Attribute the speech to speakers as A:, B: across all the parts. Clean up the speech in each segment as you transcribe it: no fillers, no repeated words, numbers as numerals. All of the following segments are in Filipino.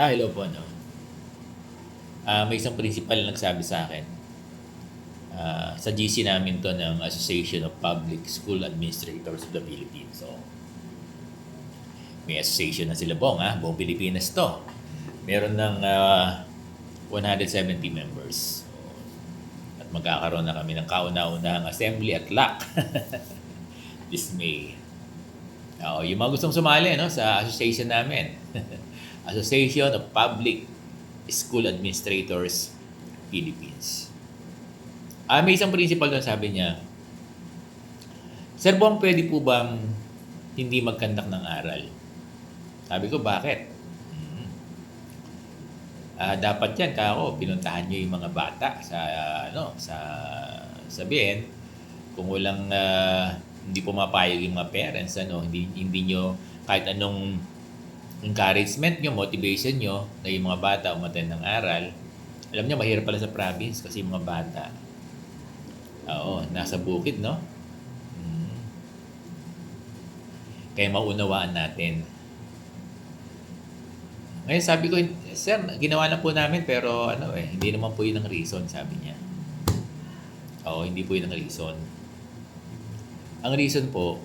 A: Hello po, no. May isang principal na nagsabi sa akin, sa GC namin 'to ng Association of Public School Administrators of the Philippines. So, may association na sila, buong Pilipinas 'to. Meron ng 170 members. So, at magkakaroon na kami ng kauna-unahang assembly at LAC this May. Yung mga gustong sumali, no, sa association namin. Association of Public School Administrators Philippines. May isang principal doon, sabi niya, Sir Bong, pwede po bang hindi mag-conduct ng aral? Sabi ko, bakit? Dapat yan, kako, pinuntahan nyo yung mga bata sa sabihin, kung walang hindi pumapayag yung mga parents, hindi nyo kahit anong encouragement nyo, motivation nyo na yung mga bata umattend ng aral. Alam nyo, mahirap pala sa province kasi yung mga bata, nasa bukid, no? Kaya maunawaan natin. Ngayon sabi ko, Sir, ginawa na po namin pero hindi naman po yun ang reason, sabi niya. Hindi po yun ang reason. Ang reason po,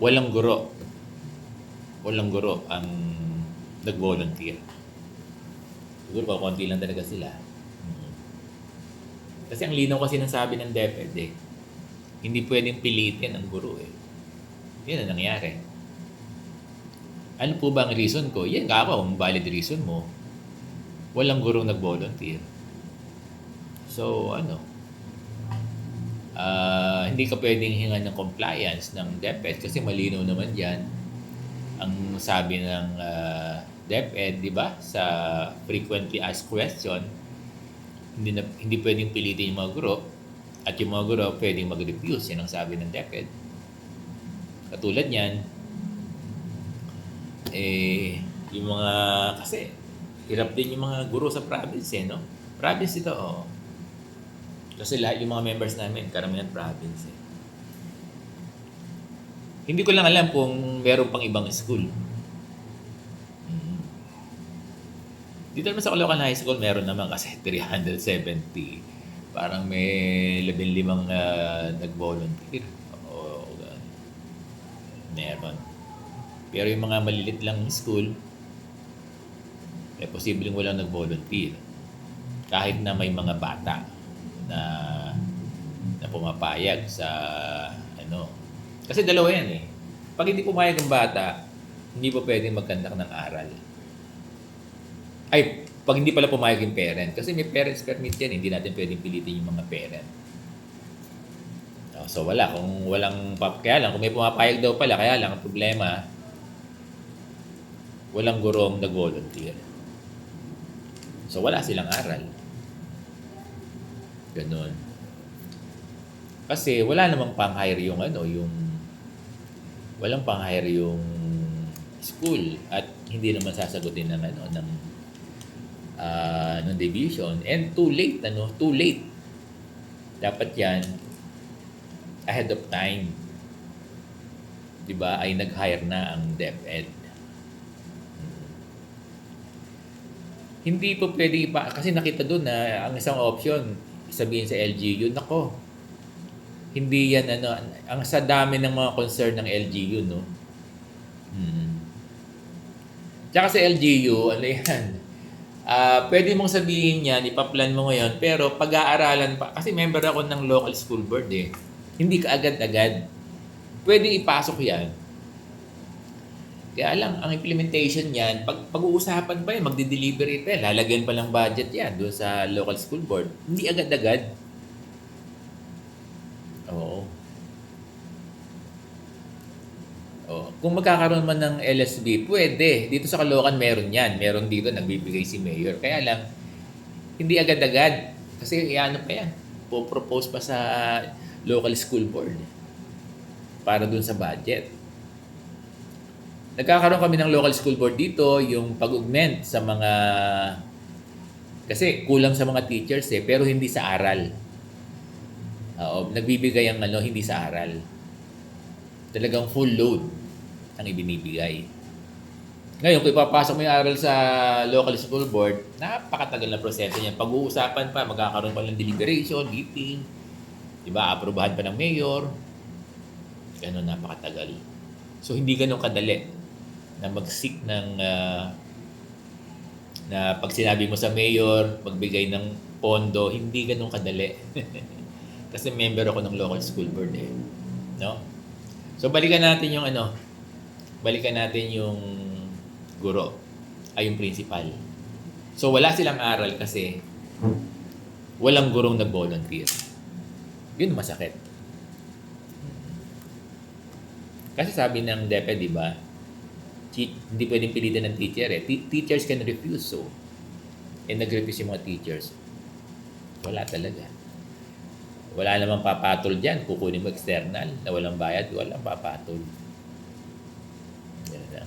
A: walang guro. Walang guro ang nag-volunteer. Siguro pa, konti lang talaga sila. Kasi ang linaw kasi ng sabi ng DepEd hindi pwedeng pilitin ang guro Yun ang nangyari. Ano po ba ang reason ko? Yan ang valid reason mo. Walang gurong nag-volunteer. So, hindi ka pwedeng hingan ng compliance ng DepEd kasi malinaw naman yan. Ang sabi ng DepEd, di ba, sa frequently asked question, hindi pwedeng pilitin yung mga guro at yung mga guro pwedeng mag-refuse. Yan ang sabi ng DepEd. Katulad niyan, yung mga, kasi hirap din yung mga guro sa province, no? Province ito, Kasi lahat yung mga members namin, karamihan province, Hindi ko lang alam kung meron pang ibang school. Dito naman sa Caloocan High School, meron naman kasi 370. Parang may 15 nag-volunteer. Meron. Pero yung mga malilit lang school, posibleng walang nag-volunteer. Kahit na may mga bata na pumapayag sa Kasi dalawa yan Pag hindi pumayag ang bata, hindi pa pwedeng mag-conduct ng aral. Pag hindi pala pumayag yung parent. Kasi may parents permit yan, hindi natin pwedeng pilitin yung mga parent. So wala. Kung walang, kaya lang, kung may pumapayag daw pala, kaya lang, ang problema, walang gurong nag-volunteer. So wala silang aral. Ganun. Kasi wala namang pang-hire yung walang pang-hire yung school at hindi naman sasagutin ng ng division, and too late. Dapat yan ahead of time, di ba, ay nag-hire na ang DepEd. Hindi po pwede kasi nakita doon na ang isang option sabihin sa LGU, hindi yan ang sa dami ng mga concern ng LGU, no? Tsaka sa LGU, pwede mong sabihin yan, ipaplan mo ngayon, pero pag-aaralan pa, kasi member ako ng local school board hindi ka agad-agad pwede ipasok yan. Kaya lang, ang implementation yan, pag-uusapan pa yan, magdi-deliberate pa yan, lalagyan pa ng budget yan doon sa local school board. Hindi agad-agad. Kung magkakaroon man ng LSB, pwede. Dito sa Caloocan meron yan. Meron dito, nagbibigay si Mayor. Kaya lang, hindi agad-agad. Kasi pa yan. Po-propose pa sa local school board para dun sa budget. Nagkakaroon kami ng local school board dito, yung pag-augment sa mga, kasi kulang sa mga teachers pero hindi sa aral. Nagbibigay ang hindi sa aral. Talagang full load ang ibinibigay. Ngayon, kung ipapasok mo yung aral sa local school board, napakatagal na proseso niyan. Pag-uusapan pa, magkakaroon pa ng deliberation, meeting, di ba? Aprobahan pa ng mayor. Ganun, napakatagal. So, hindi ganun kadali na mag-seek ng na pag sinabi mo sa mayor, magbigay ng pondo, hindi ganun kadali. Kasi member ako ng local school board eh. No? So, balikan natin yung guro ay yung principal. So, wala silang aral kasi walang gurong nag-volunteer. Yun masakit. Kasi sabi ng DepEd, di ba, hindi pwedeng pilitin ng teacher eh. Teachers can refuse, so. Nag-refuse yung mga teachers. Wala talaga. Wala namang papatol dyan. Kukunin mo external na walang bayad, walang papatol. Yan na.